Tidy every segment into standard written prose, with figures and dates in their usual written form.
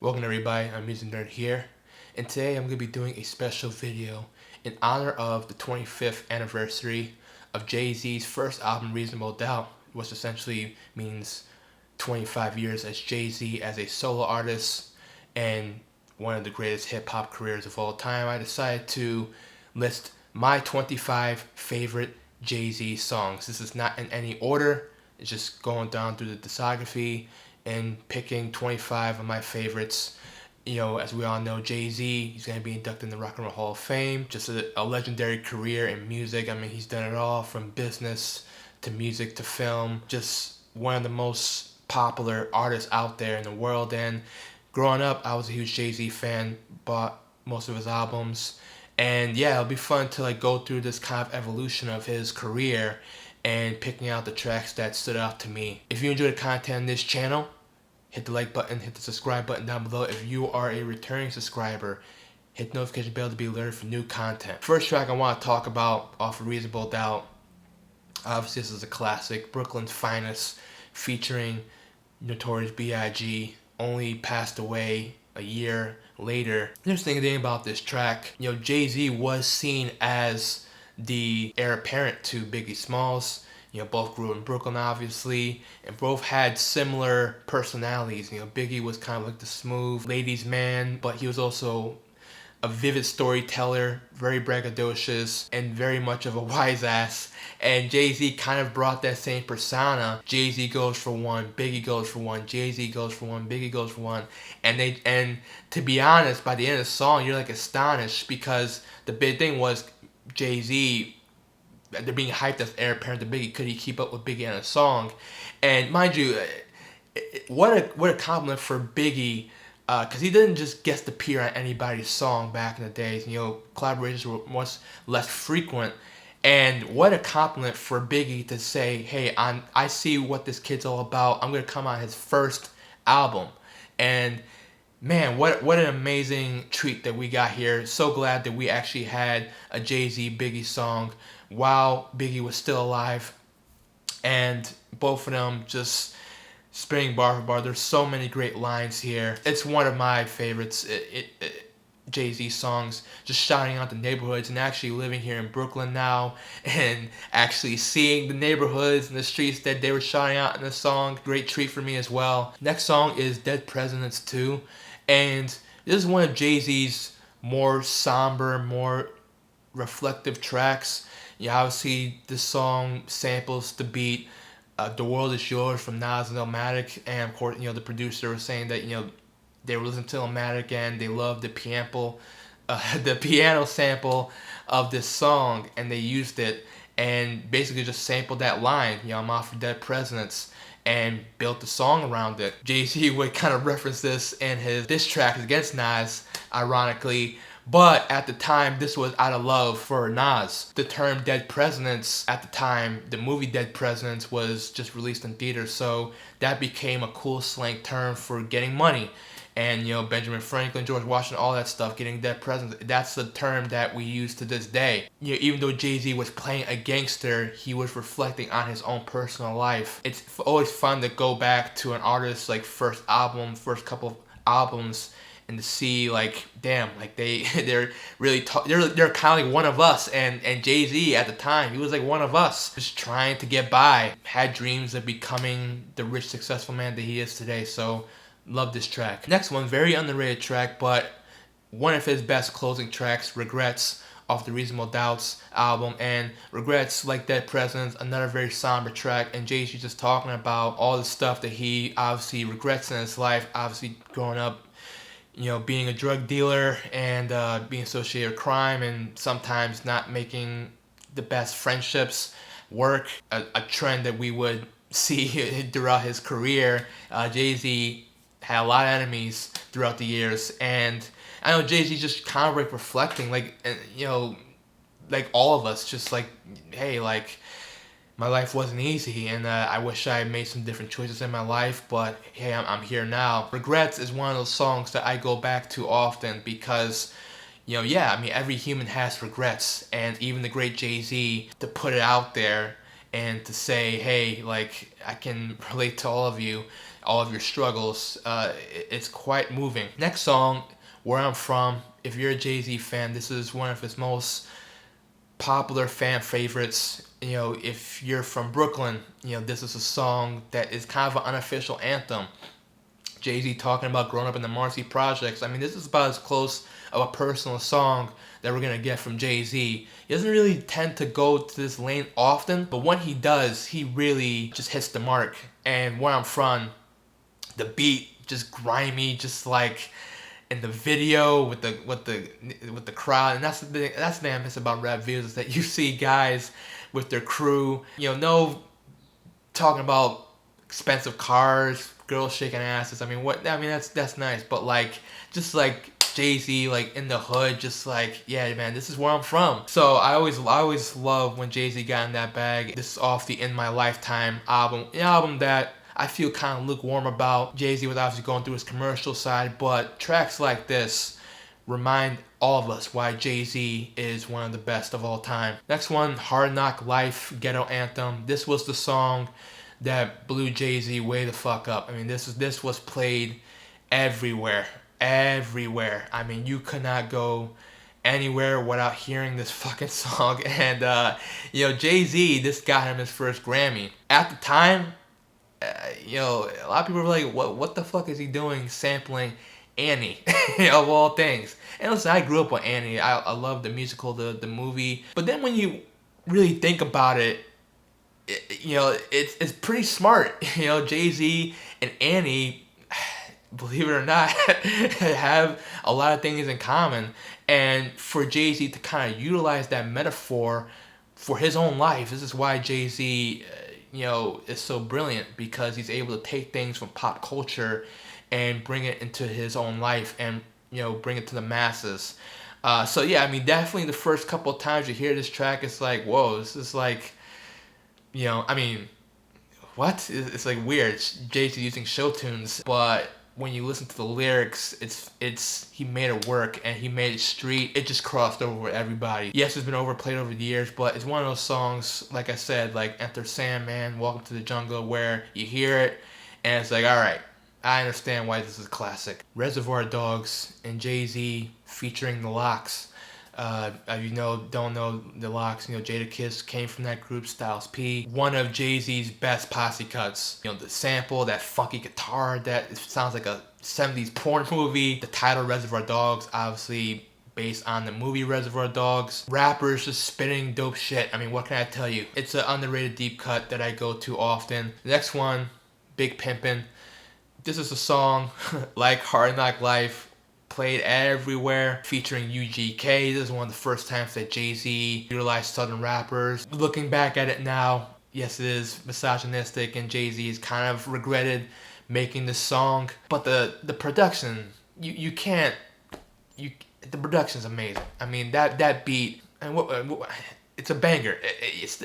Welcome everybody, I'm IAmAMusicNerd here, and today I'm going to be doing a special video in honor of the 25th anniversary of Jay-Z's first album, Reasonable Doubt, which essentially means 25 years as Jay-Z as a solo artist and one of the greatest hip-hop careers of all time. I decided to list my 25 favorite Jay-Z songs. This is not in any order, it's just going down through the discography and picking 25 of my favorites. You know, as we all know, Jay-Z, he's going to be inducted in the Rock and Roll Hall of Fame. Just a legendary career in music. I mean, he's done it all from business to music to film. Just one of the most popular artists out there in the world. And growing up, I was a huge Jay-Z fan, bought most of his albums. And yeah, it'll be fun to go through this kind of evolution of his career and picking out the tracks that stood out to me. If you enjoy the content on this channel, hit the like button, hit the subscribe button down below. If you are a returning subscriber, hit the notification bell to be alerted for new content. First track I want to talk about off of Reasonable Doubt. Obviously this is a classic, Brooklyn's Finest, featuring Notorious B.I.G. Only passed away a year later. The interesting thing about this track, Jay-Z was seen as the heir apparent to Biggie Smalls. Both grew in Brooklyn, obviously, and both had similar personalities. Biggie was kind of like the smooth ladies' man, but he was also a vivid storyteller, very braggadocious, and very much of a wise ass. And Jay-Z kind of brought that same persona. Jay-Z goes for one, Biggie goes for one, Jay-Z goes for one, Biggie goes for one. And to be honest, by the end of the song, you're astonished, because the big thing was Jay-Z, they're being hyped as heir apparent to Biggie. Could he keep up with Biggie on a song? And mind you, what a compliment for Biggie, because he didn't just guest appear on anybody's song back in the days. Collaborations were much less frequent. And what a compliment for Biggie to say, hey, I see what this kid's all about. I'm going to come on his first album. And man, what an amazing treat that we got here. So glad that we actually had a Jay-Z Biggie song while Biggie was still alive. And both of them just spinning bar for bar. There's so many great lines here. It's one of my favorites, Jay-Z songs, just shouting out the neighborhoods and actually living here in Brooklyn now and actually seeing the neighborhoods and the streets that they were shouting out in the song. Great treat for me as well. Next song is Dead Presidents 2, and this is one of Jay-Z's more somber, more reflective tracks. Obviously this song samples the beat The World Is Yours from Nas and Illmatic, and of course, the producer was saying that, they were listening to Illmatic and they loved the piano sample of this song, and they used it and basically just sampled that line, I'm off for Dead Presidents, and built the song around it. Jay-Z would kind of reference this in his diss track against Nas, ironically, but at the time, this was out of love for Nas. The term Dead Presidents, at the time, the movie Dead Presidents was just released in theaters, so that became a cool slang term for getting money. And, Benjamin Franklin, George Washington, all that stuff, getting dead presidents, that's the term that we use to this day. Even though Jay-Z was playing a gangster, he was reflecting on his own personal life. It's always fun to go back to an artist's first album, first couple of albums, and to see damn, they're really they're kind of like one of us. And Jay-Z at the time, he was like one of us, just trying to get by, had dreams of becoming the rich, successful man that he is today. So love this track. Next one, very underrated track, but one of his best closing tracks, Regrets, off the Reasonable Doubts album. And Regrets, like Dead Presidents, another very somber track, and Jay-Z just talking about all the stuff that he obviously regrets in his life, obviously growing up, being a drug dealer and being associated with crime, and sometimes not making the best friendships work, a trend that we would see throughout his career. Jay-Z had a lot of enemies throughout the years, and I know Jay-Z just kind of reflecting, all of us, just hey, my life wasn't easy, and I wish I had made some different choices in my life, but hey, I'm here now. Regrets is one of those songs that I go back to often because, every human has regrets, and even the great Jay-Z, to put it out there and to say, hey, I can relate to all of you. all of your struggles. It's quite moving. Next song, Where I'm From. If you're a Jay-Z fan, this is one of his most popular fan favorites. You know, if you're from Brooklyn, you know, this is a song that is kind of an unofficial anthem. Jay-Z talking about growing up in the Marcy Projects. I mean, this is about as close of a personal song that we're going to get from Jay-Z. He doesn't really tend to go to this lane often, but when he does, he really just hits the mark. And Where I'm From, the beat, just grimy, just like in the video with the crowd. And that's the thing, that's the thing I miss about rap videos, is that you see guys with their crew, you know, no talking about expensive cars, girls shaking asses. I mean, that's nice, but like, just like Jay-Z, like in the hood, just like, yeah, man, this is where I'm from. So I always love when Jay-Z got in that bag. This is off the In My Lifetime album, an album that I feel kind of lukewarm about. Jay-Z was obviously going through his commercial side, but tracks like this remind all of us why Jay-Z is one of the best of all time. Next one, Hard Knock Life, Ghetto Anthem. This was the song that blew Jay-Z way the fuck up. I mean, this was played everywhere. I mean, you could not go anywhere without hearing this fucking song. And, you know, Jay-Z, this got him his first Grammy. At the time, you know, a lot of people were like, what the fuck is he doing sampling Annie, of all things? And listen, I grew up with Annie. I love the musical, the movie. But then when you really think about it, you know, it's pretty smart. You know, Jay-Z and Annie, believe it or not, have a lot of things in common. And for Jay-Z to kind of utilize that metaphor for his own life, this is why Jay-Z, you know, is so brilliant, because he's able to take things from pop culture and bring it into his own life and, you know, bring it to the masses. So yeah, I mean, definitely the first couple of times you hear this track, it's like, whoa, this is like, you know, I mean, what? It's like weird. It's Jay-Z using show tunes, but when you listen to the lyrics, it's he made it work, and he made it street. It just crossed over with everybody. Yes, it's been overplayed over the years, but it's one of those songs, like I said, like Enter Sandman, Welcome to the Jungle, where you hear it, and it's like, all right, I understand why this is a classic. Reservoir Dogs and Jay-Z featuring the Lox. You know, don't know the Lox, you know, Jadakiss came from that group, Styles P. One of Jay-Z's best posse cuts. You know, the sample, that funky guitar, that it sounds like a 70s porn movie. The title, Reservoir Dogs, obviously based on the movie Reservoir Dogs. Rappers just spitting dope shit. I mean, what can I tell you? It's an underrated deep cut that I go to often. The next one, Big Pimpin'. This is a song like Hard Knock Life, played everywhere, featuring UGK. This is one of the first times that Jay-Z utilized Southern rappers. Looking back at it now, yes, it is misogynistic, and Jay-Z has kind of regretted making this song. But the production, you can't, the production's amazing. I mean, that beat, and it's a banger.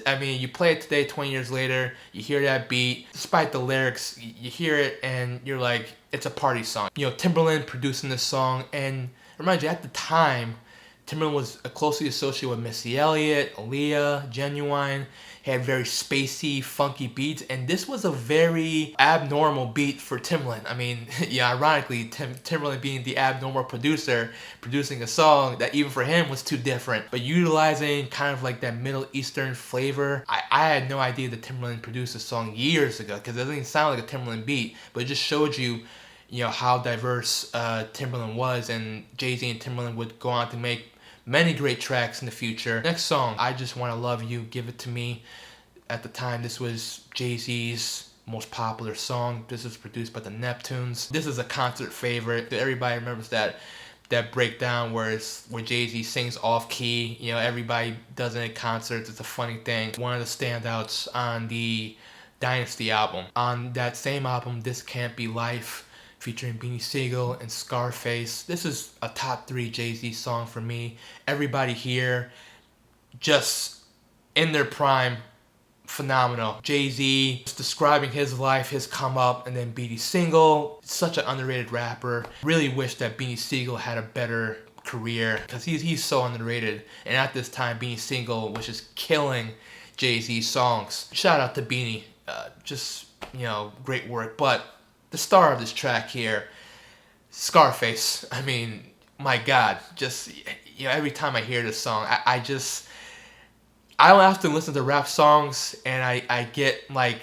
I mean, you play it today, 20 years later, you hear that beat, despite the lyrics, you hear it and you're like, it's a party song. You know, Timbaland producing this song, and remind you, at the time, Timbaland was closely associated with Missy Elliott, Aaliyah, Genuine. He had very spacey, funky beats, and this was a very abnormal beat for Timbaland. I mean, yeah, ironically, Timbaland being the abnormal producer, producing a song that even for him was too different, but utilizing kind of like that Middle Eastern flavor. I had no idea that Timbaland produced a song years ago, because it doesn't even sound like a Timbaland beat, but it just showed you, you know, how diverse Timbaland was, and Jay-Z and Timbaland would go on to make many great tracks in the future. Next song, I Just Wanna Love You, Give It To Me. At the time, this was Jay-Z's most popular song. This was produced by the Neptunes. This is a concert favorite. Everybody remembers that breakdown where Jay-Z sings off key. You know, everybody does it in concerts. It's a funny thing. One of the standouts on the Dynasty album. On that same album, This Can't Be Life, featuring Beanie Sigel and Scarface. This is a top 3 Jay-Z song for me. Everybody here, just in their prime, phenomenal. Jay-Z just describing his life, his come up, and then Beanie Sigel, such an underrated rapper. Really wish that Beanie Sigel had a better career, because he's so underrated. And at this time, Beanie Sigel was just killing Jay-Z's songs. Shout out to Beanie, just, you know, great work. But the star of this track here, Scarface. I mean, my God, just, you know, every time I hear this song, I don't have to listen to rap songs, and I get like,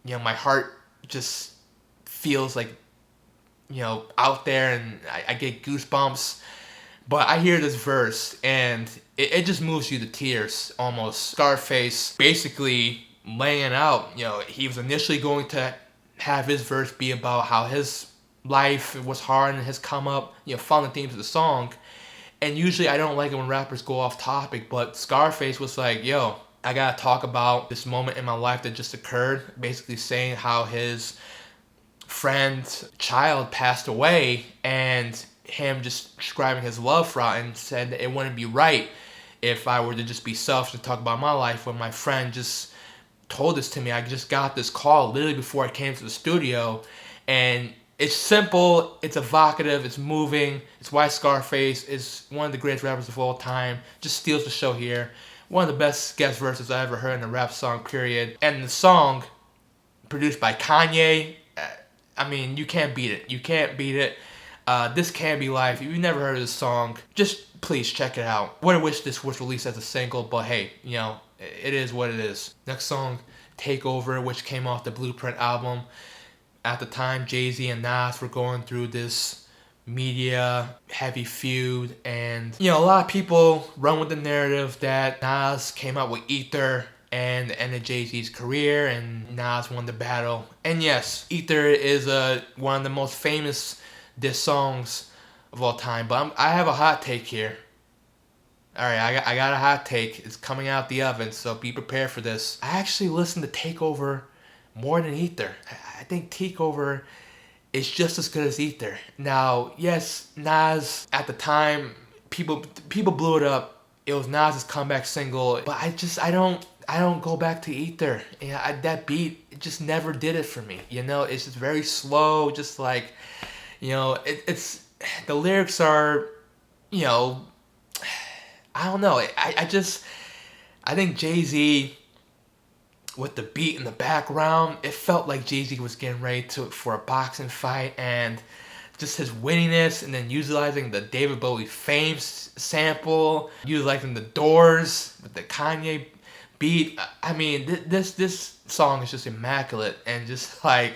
you know, my heart just feels like, you know, out there, and I get goosebumps. But I hear this verse, and it just moves you to tears almost. Scarface basically laying out, you know, he was initially going to have his verse be about how his life was hard and his come up, you know, following the themes of the song. And usually I don't like it when rappers go off topic, but Scarface was like, yo, I gotta talk about this moment in my life that just occurred, basically saying how his friend's child passed away, and him just describing his love for her, and said that it wouldn't be right if I were to just be selfish and talk about my life when my friend just told this to me. I just got this call literally before I came to the studio, and it's simple, it's evocative, it's moving. It's why Scarface is one of the greatest rappers of all time. Just steals the show here. One of the best guest verses I ever heard in a rap song, period. And the song, produced by Kanye, I mean, you can't beat it. You can't beat it. This Can Be Life. If you've never heard of this song, just please check it out. Would have wished this was released as a single, but hey, you know, it is what it is. Next song, Takeover, which came off the Blueprint album. At the time, Jay-Z and Nas were going through this media heavy feud, and you know, a lot of people run with the narrative that Nas came out with Ether and ended Jay-Z's career, and Nas won the battle. And yes, Ether is one of the most famous diss songs of all time, but I have a hot take here. Alright, I got a hot take. It's coming out the oven, so be prepared for this. I actually listened to Takeover more than Ether. I think Takeover is just as good as Ether. Now, yes, Nas, at the time, people blew it up. It was Nas's comeback single, but I don't go back to Ether. Yeah, that beat, it just never did it for me. You know, it's just very slow, just like, you know, it's the lyrics are, you know, I don't know. I think Jay-Z, with the beat in the background, it felt like Jay-Z was getting ready for a boxing fight, and just his winniness, and then utilizing the David Bowie Fame sample, utilizing the Doors with the Kanye beat. I mean, this song is just immaculate, and just like,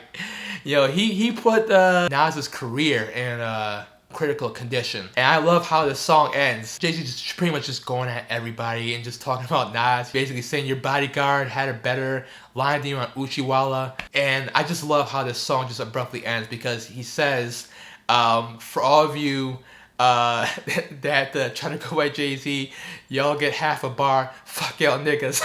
you know, he put Nas's career in critical condition. And I love how the song ends. Jay-Z just pretty much just going at everybody and just talking about Nas, basically saying your bodyguard had a better line than you on Uchiwala. And I just love how this song just abruptly ends, because he says, for all of you that trying to go at Jay-Z, y'all get half a bar, fuck y'all niggas.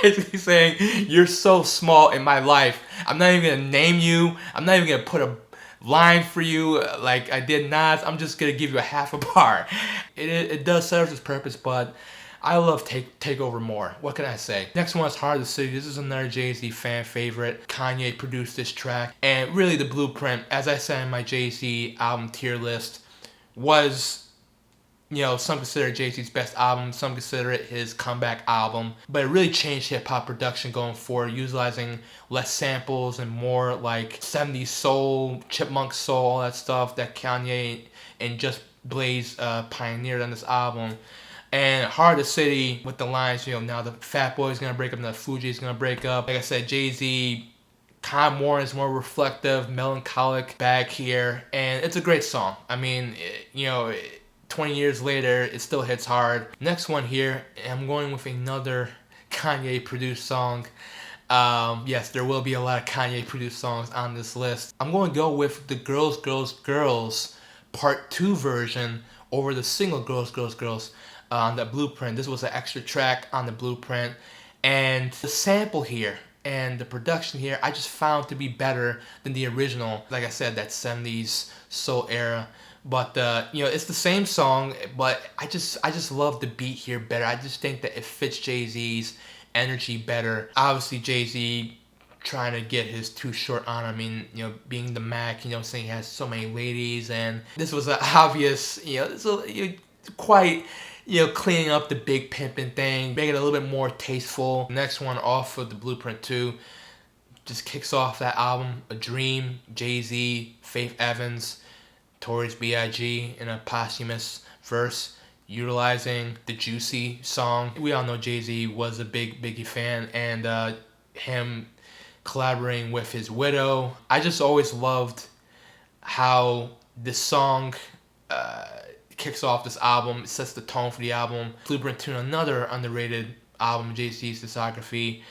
Basically saying, you're so small in my life, I'm not even gonna name you, I'm not even gonna put a line for you like I did Nas, I'm just gonna give you a half a bar. It does serve its purpose, but I love Takeover more. What can I say? Next one is Heart of the City. This is another Jay-Z fan favorite. Kanye produced this track, and really the Blueprint, as I said in my Jay-Z album tier list, was, you know, some consider Jay-Z's best album, some consider it his comeback album, but it really changed hip-hop production going forward, utilizing less samples and more like 70s soul, chipmunk soul, all that stuff that Kanye and Just Blaze pioneered on this album. And Heart of the City, with the lines, you know, now the Fat Boy's gonna break up, now the Fugees gonna break up. Like I said, Jay-Z kind of more is more reflective, melancholic back here, and it's a great song. I mean, you know, 20 years later, it still hits hard. Next one here, I'm going with another Kanye produced song. Yes, there will be a lot of Kanye produced songs on this list. I'm going to go with the Girls, Girls, Girls Part 2 version over the single Girls, Girls, Girls on the Blueprint. This was an extra track on the Blueprint, and the sample here and the production here I just found to be better than the original. Like I said, that 70s soul era. But you know, it's the same song, but I just love the beat here better. I just think that it fits Jay-Z's energy better. Obviously, Jay-Z trying to get his Too Short on. I mean, you know, being the Mac, you know, saying he has so many ladies, and this was an obvious, you know, so quite, you know, cleaning up the big pimpin' thing, making it a little bit more tasteful. Next one off of the Blueprint 2, just kicks off that album, A Dream, Jay-Z, Faith Evans, Notorious B.I.G. in a posthumous verse, utilizing the Juicy song. We all know Jay-Z was a big Biggie fan, and him collaborating with his widow. I just always loved how this song kicks off this album. It sets the tone for the album. Blueprint to another underrated album, Jay-Z's discography.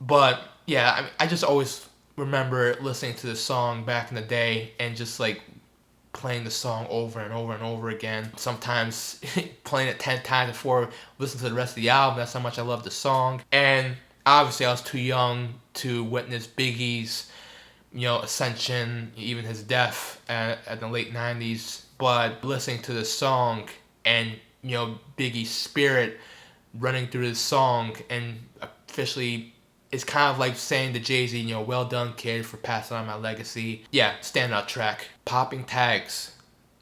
But yeah, I mean, I just always remember listening to this song back in the day and just like playing the song over and over and over again. Sometimes playing it 10 times before listening to the rest of the album. That's how much I love the song. And obviously I was too young to witness Biggie's, ascension, even his death at the late 90s. But listening to this song and, Biggie's spirit running through this song, and officially it's kind of like saying to Jay-Z, well done, kid, for passing on my legacy. Yeah, standout track. Poppin Tags.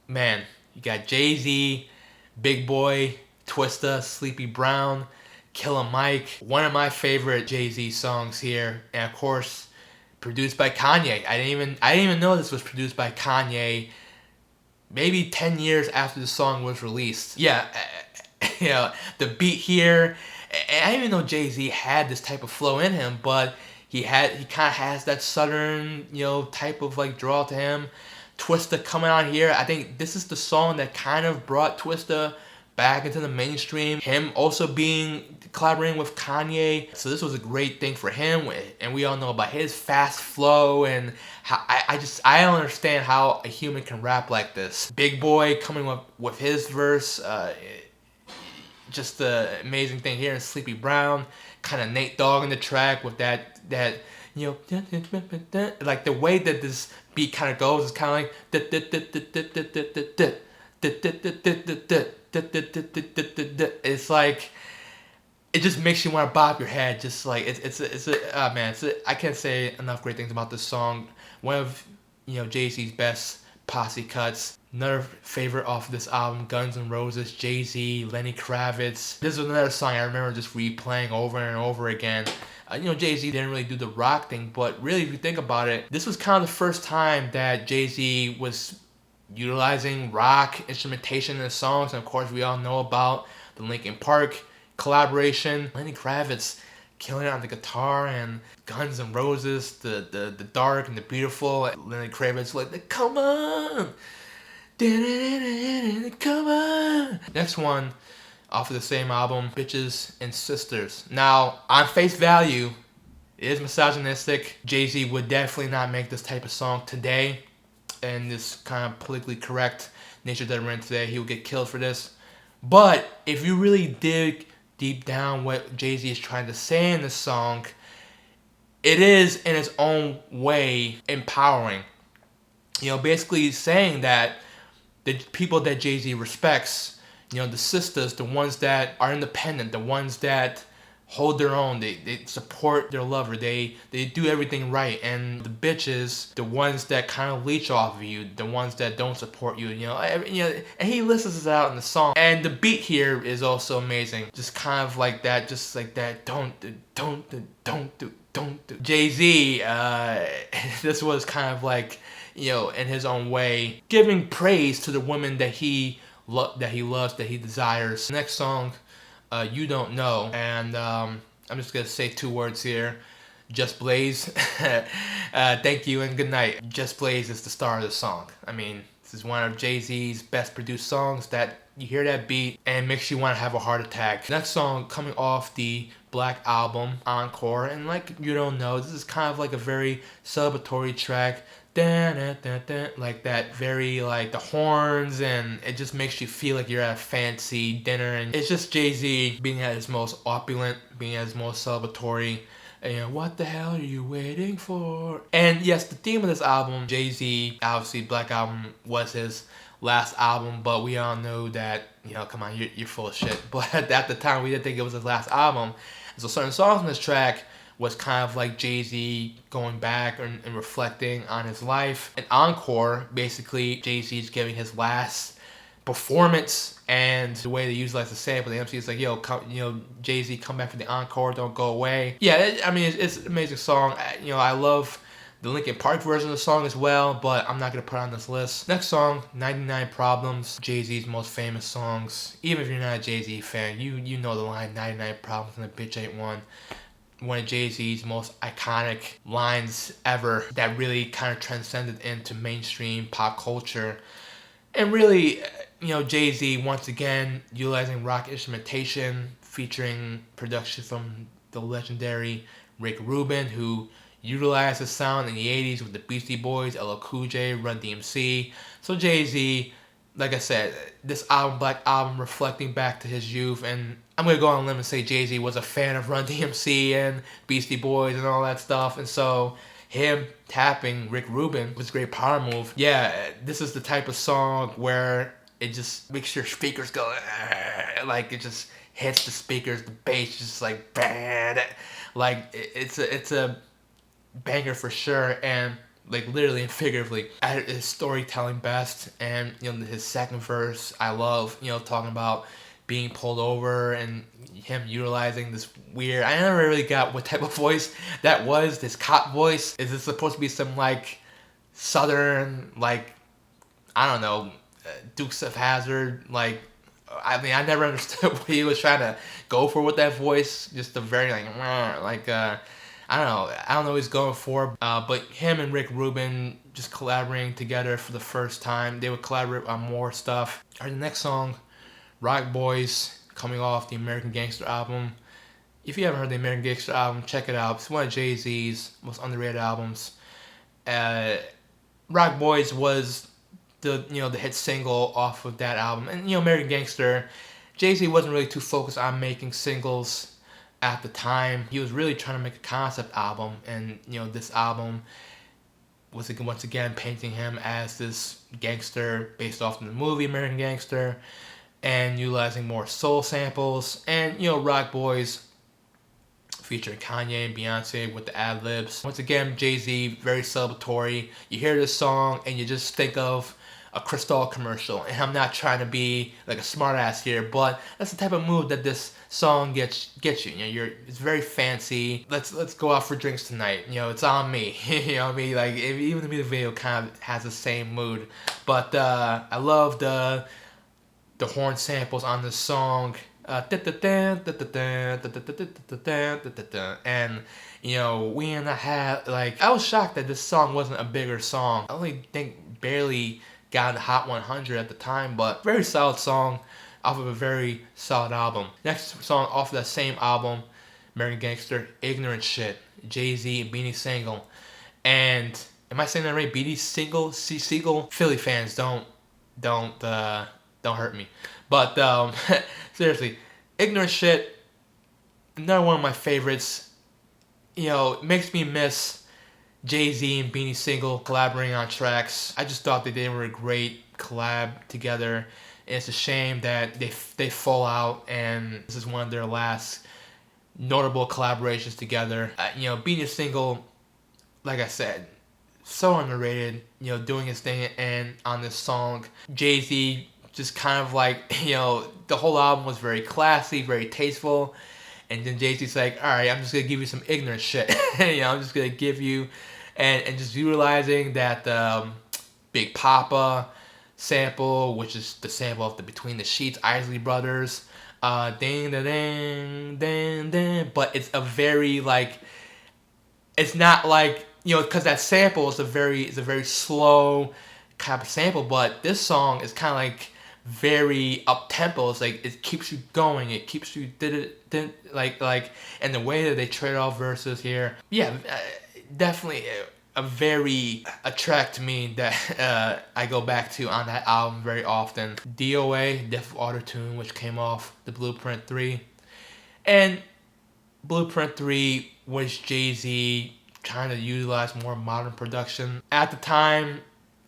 Man, you got Jay-Z, Big Boy, Twista, Sleepy Brown, Killer Mike. One of my favorite Jay-Z songs here. And of course, produced by Kanye. I didn't even know this was produced by Kanye maybe 10 years after the song was released. Yeah, the beat here, I didn't even know Jay-Z had this type of flow in him, but he kind of has that southern, type of like draw to him. Twista coming on here, I think this is the song that kind of brought Twista back into the mainstream. Him also collaborating with Kanye, so this was a great thing for him. And we all know about his fast flow, and how I don't understand how a human can rap like this. Big Boy coming up with his verse, just the amazing thing here in Sleepy Brown, kind of Nate Dogg in the track with that like the way that this beat kind of goes is kind of like it's like, it just makes you want to bop your head. Just like I can't say enough great things about this song. One of Jay-Z's best posse cuts. Another favorite off this album, Guns N' Roses, Jay-Z, Lenny Kravitz. This is another song I remember just replaying over and over again. Jay-Z didn't really do the rock thing, but really if you think about it, this was kind of the first time that Jay-Z was utilizing rock instrumentation in the songs. And of course we all know about the Linkin Park collaboration. Lenny Kravitz killing it on the guitar, and Guns N' Roses, the dark and the beautiful. Lenny Kravitz like, come on, come on. Next one off of the same album, Bitches and Sisters. Now, on face value, it is misogynistic. Jay-Z would definitely not make this type of song today, and this kind of politically correct nature that we're in today. He would get killed for this. But if you really dig deep down what Jay-Z is trying to say in this song, it is in its own way empowering. Basically saying that the people that Jay-Z respects, the sisters, the ones that are independent, the ones that hold their own, they support their lover, they do everything right. And the bitches, the ones that kind of leech off of you, the ones that don't support you, and he lists this out in the song. And the beat here is also amazing, just kind of like that, just like that, don't do. Jay-Z, this was kind of like, in his own way, giving praise to the women that he loves, that he desires. Next song, You Don't Know, and I'm just gonna say two words here. Just Blaze. Thank you and good night. Just Blaze is the star of the song. I mean, this is one of Jay-Z's best produced songs that you hear that beat and makes you want to have a heart attack. Next song coming off the Black album, Encore, and like You Don't Know, this is kind of like a very celebratory track. Like that, very like the horns, and it just makes you feel like you're at a fancy dinner, and it's just Jay-Z being at his most opulent, being at his most celebratory. And what the hell are you waiting for? And yes, the theme of this album, Jay-Z, obviously Black Album was his last album, but we all know that, come on, you're full of shit. But at the time, we didn't think it was his last album. And so certain songs on this track was kind of like Jay-Z going back and reflecting on his life. And Encore, basically, Jay-Z's giving his last performance and the way they utilize the sample. The MC is like, yo, Jay-Z, come back for the encore, don't go away. Yeah, I mean, it's an amazing song. I love the Linkin Park version of the song as well, but I'm not going to put it on this list. Next song, 99 Problems, Jay-Z's most famous songs. Even if you're not a Jay-Z fan, you know the line, 99 Problems and a bitch ain't one. One of Jay-Z's most iconic lines ever that really kind of transcended into mainstream pop culture. And really, Jay-Z, once again, utilizing rock instrumentation, featuring production from the legendary Rick Rubin, who utilized the sound in the 80s with the Beastie Boys, LL Cool J, Run DMC. So Jay-Z, like I said, this album, Black Album, reflecting back to his youth, and I'm going to go on a limb and say Jay-Z was a fan of Run DMC and Beastie Boys and all that stuff, and so him tapping Rick Rubin was a great power move. Yeah, this is the type of song where it just makes your speakers go, like it just hits the speakers, the bass just like, bad. Like it's a banger for sure, and like literally and figuratively at his storytelling best. And his second verse I love, talking about being pulled over and him utilizing this weird, I never really got what type of voice that was, this cop voice. Is this supposed to be some like southern, like, I don't know, Dukes of Hazzard, like, I mean, I never understood what he was trying to go for with that voice. Just a very like I don't know what he's going for. But him and Rick Rubin just collaborating together for the first time. They would collaborate on more stuff. Alright, the next song, Roc Boys, coming off the American Gangster album. If you haven't heard the American Gangster album, check it out. It's one of Jay-Z's most underrated albums. Roc Boys was the hit single off of that album. And American Gangster, Jay-Z wasn't really too focused on making singles at the time. He was really trying to make a concept album, and this album was once again painting him as this gangster based off of the movie American Gangster, and utilizing more soul samples. And Roc Boys featuring Kanye and Beyonce with the ad-libs. Once again, Jay-Z, very celebratory. You hear this song and you just think of a Cristal commercial. And I'm not trying to be like a smartass here, but that's the type of mood that this song gets you. It's very fancy. Let's go out for drinks tonight. It's on me. You know what I mean? Like, even the music video kind of has the same mood. But I love the horn samples on this song. And we in the hat, like, I was shocked that this song wasn't a bigger song. I only think barely got in the Hot 100 at the time, but very solid song off of a very solid album. Next song off of that same album, American Gangster, Ignorant Shit, Jay-Z and Beanie Siegel. And am I saying that right? Beanie Siegel? Philly fans, don't hurt me. But seriously, Ignorant Shit, another one of my favorites. It makes me miss Jay-Z and Beanie Siegel collaborating on tracks. I just thought that they were a great collab together. And it's a shame that they fall out, and this is one of their last notable collaborations together. Beanie Siegel, like I said, so underrated, doing his thing and on this song. Jay-Z just kind of like, the whole album was very classy, very tasteful. And then Jay-Z's like, all right, I'm just going to give you some ignorant shit. I'm just going to give you, and just utilizing that Big Papa sample, which is the sample of the Between the Sheets, Isley Brothers. Ding, da, ding, ding, ding. But it's a very, like, it's not like, because that sample is a very slow kind of sample, but this song is kind of like very up tempo. It's like it keeps you going. It keeps you like, and the way that they trade off verses here, definitely a track to me that I go back to on that album very often. DOA, Death of Autotune, which came off the Blueprint 3, and Blueprint 3 was Jay-Z trying to utilize more modern production. At the time,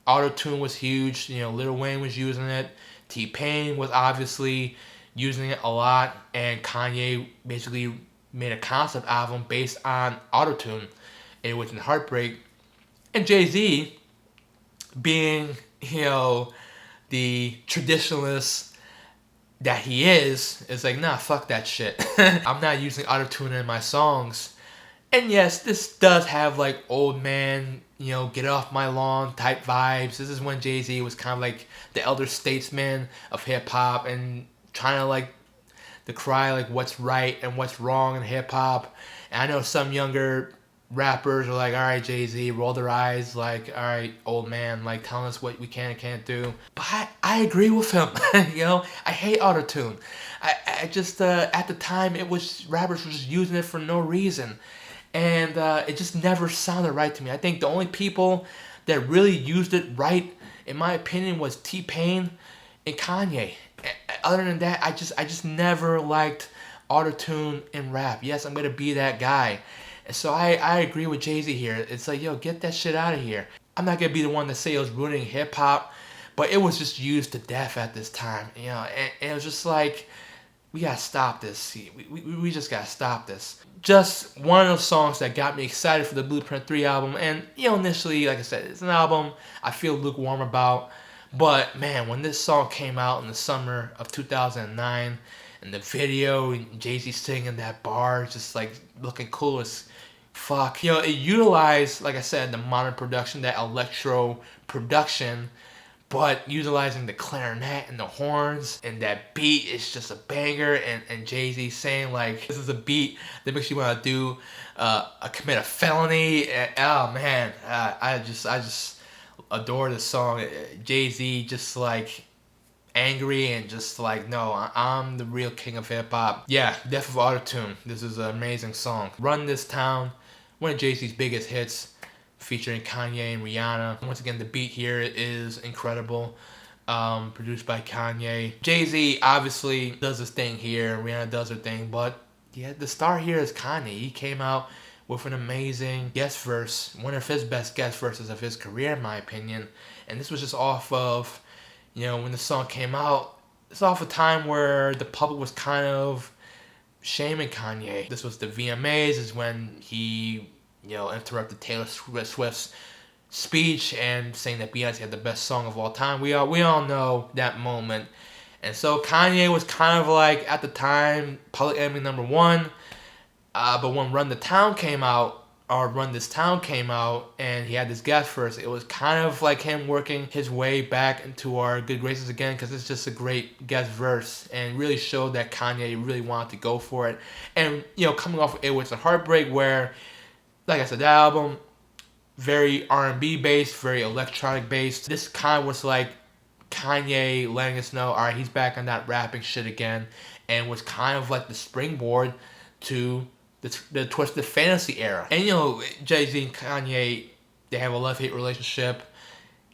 Autotune was huge. Lil Wayne was using it. T-Pain was obviously using it a lot, and Kanye basically made a concept album based on Autotune, and which in Heartbreak. And Jay-Z, being the traditionalist that he is like, nah, fuck that shit. I'm not using autotune in my songs. And yes, this does have like old man, you know, get off my lawn type vibes. This is when Jay-Z was kind of like the elder statesman of hip hop and trying to like to cry like what's right and what's wrong in hip hop. And I know some younger rappers are like, all right, Jay-Z, roll their eyes, like, all right, old man, like telling us what we can and can't do. But I agree with him. You know, I hate autotune. I just at the time it was rappers were just using it for no reason, and it just never sounded right to me. I think the only people that really used it right, in my opinion, was T-Pain and Kanye. Other than that, I just never liked autotune in rap. Yes, I'm gonna be that guy. And so I agree with Jay-Z here. It's like, yo, get that shit out of here. I'm not gonna be the one to say it was ruining hip hop, but it was just used to death at this time. You know, and it was just like, we gotta stop this. We just gotta stop this. Just one of those songs that got me excited for the Blueprint 3 album. And, you know, initially, like I said, it's an album I feel lukewarm about. But, man, when this song came out in the summer of 2009, and the video, and Jay-Z singing that bar, just, like, looking cool as fuck. You know, it utilized, like I said, the modern production, that electro production, but utilizing the clarinet and the horns, and that beat is just a banger. And Jay-Z saying like, this is a beat that makes you want to do commit a felony. And, oh man, I just adore this song. Jay-Z just like angry and just like, no, I'm the real king of hip hop. Yeah, Death of Autotune. This is an amazing song. Run This Town, one of Jay-Z's biggest hits, featuring Kanye and Rihanna. Once again, the beat here is incredible. Produced by Kanye. Jay-Z obviously does his thing here. Rihanna does her thing. But yeah, the star here is Kanye. He came out with an amazing guest verse. One of his best guest verses of his career, in my opinion. And this was just off of, you know, when the song came out, it's off a time where the public was kind of shaming Kanye. This was the VMAs, is when he, you know, interrupted Taylor Swift's speech and saying that Beyonce had the best song of all time. We all know that moment. And so Kanye was kind of like, at the time, public enemy number one. But when Run This Town came out, and he had this guest verse, it was kind of like him working his way back into our good graces again, because it's just a great guest verse and really showed that Kanye really wanted to go for it. And, you know, coming off of It Was a Heartbreak, where, like I said, that album, very R&B based, very electronic based. This kind of was like Kanye letting us know, all right, he's back on that rapping shit again, and was kind of like the springboard to the Twisted Fantasy era. And, you know, Jay-Z and Kanye, they have a love-hate relationship.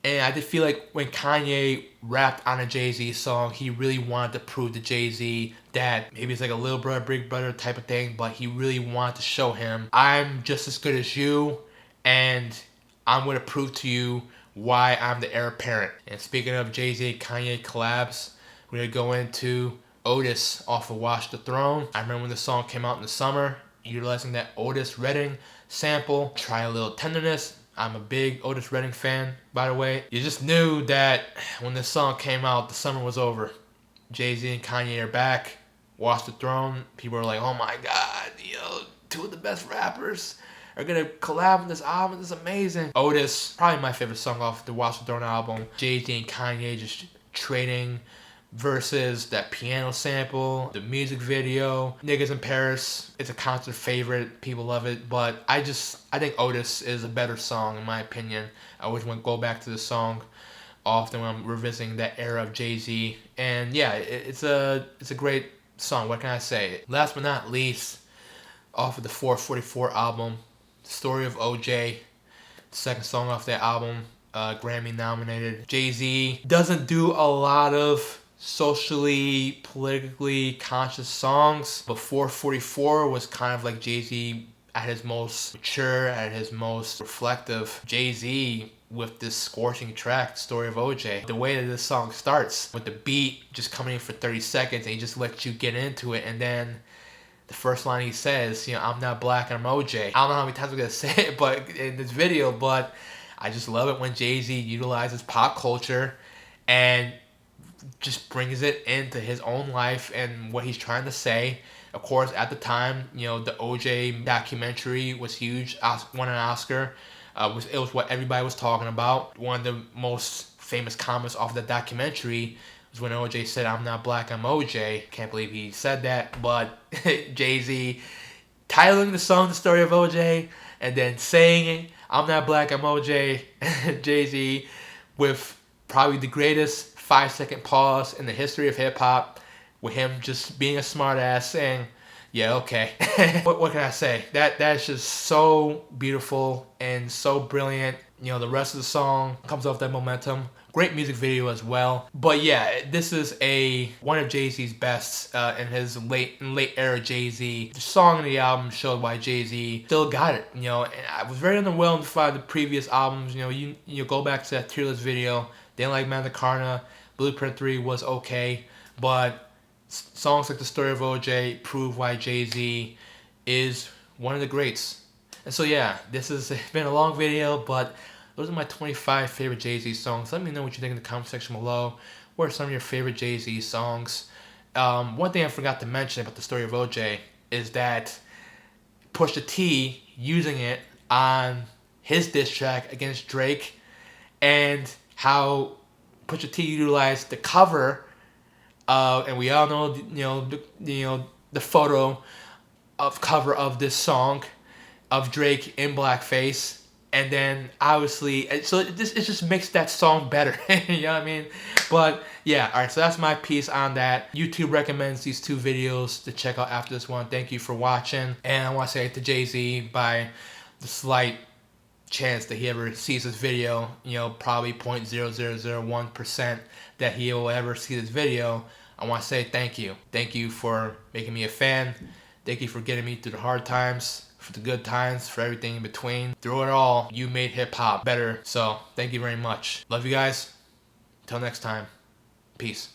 And I did feel like when Kanye rapped on a Jay-Z song, he really wanted to prove to Jay-Z that maybe it's like a little brother, big brother type of thing, but he really wanted to show him, I'm just as good as you, and I'm going to prove to you why I'm the heir apparent. And speaking of Jay-Z and Kanye collabs, we're going to go into Otis off of Watch the Throne. I remember when the song came out in the summer, utilizing that Otis Redding sample, Try a Little Tenderness. I'm a big Otis Redding fan, by the way. You just knew that when this song came out, the summer was over. Jay-Z and Kanye are back. Watch the Throne. People are like, oh my God, you know, two of the best rappers are gonna collab on this album. This is amazing. Otis, probably my favorite song off the Watch the Throne album. Jay-Z and Kanye just trading versus, that piano sample, the music video, Niggas in Paris. It's a concert favorite. People love it. But I think Otis is a better song, in my opinion. I always want to go back to the song often when I'm revisiting that era of Jay-Z. And yeah, it's a great song. What can I say? Last but not least, off of the 444 album, Story of OJ, second song off that album, Grammy nominated. Jay-Z doesn't do a lot of socially, politically conscious songs, but 444 was kind of like Jay-Z at his most mature, at his most reflective. Jay-Z with this scorching track, Story of OJ. The way that this song starts, with the beat just coming in for 30 seconds, and he just lets you get into it, and then the first line he says, you know, I'm not black, I'm OJ. I don't know how many times I'm gonna say it but in this video, but I just love it when Jay-Z utilizes pop culture and just brings it into his own life and what he's trying to say. Of course, at the time, you know, the OJ documentary was huge, won an Oscar. It was what everybody was talking about. One of the most famous comments off the documentary was when OJ said, "I'm not black, I'm OJ." Can't believe he said that, but Jay-Z titling the song "The Story of OJ" and then saying, "I'm not black, I'm OJ." Jay-Z with probably the greatest 5-second pause in the history of hip-hop, with him just being a smartass saying, "Yeah, okay." What can I say? That's just so beautiful and so brilliant. You know, the rest of the song comes off that momentum. Great music video as well. But yeah, this is one of Jay-Z's best in his late era Jay-Z. The song in the album showed why Jay-Z still got it. You know, and I was very underwhelmed by the previous albums. You know, you go back to that Tearless video. Didn't like Magna Carta. Blueprint 3 was okay, but songs like The Story of OJ prove why Jay-Z is one of the greats. And so yeah, this has been a long video, but those are my 25 favorite Jay-Z songs. Let me know what you think in the comment section below. What are some of your favorite Jay-Z songs? One thing I forgot to mention about The Story of OJ is that Pusha T using it on his diss track against Drake, and how Pusha T utilized the cover, and we all know, the photo of cover of this song of Drake in blackface, and then obviously, so it just makes that song better. You know what I mean? But yeah, all right. So that's my piece on that. YouTube recommends these 2 videos to check out after this one. Thank you for watching, and I want to say to Jay-Z, by the slight chance that he ever sees this video, you know, probably 0.0001% that he will ever see this video, I want to say thank you. Thank you for making me a fan. Thank you for getting me through the hard times, for the good times, for everything in between. Through it all, you made hip-hop better. So thank you very much. Love you guys. Until next time. Peace.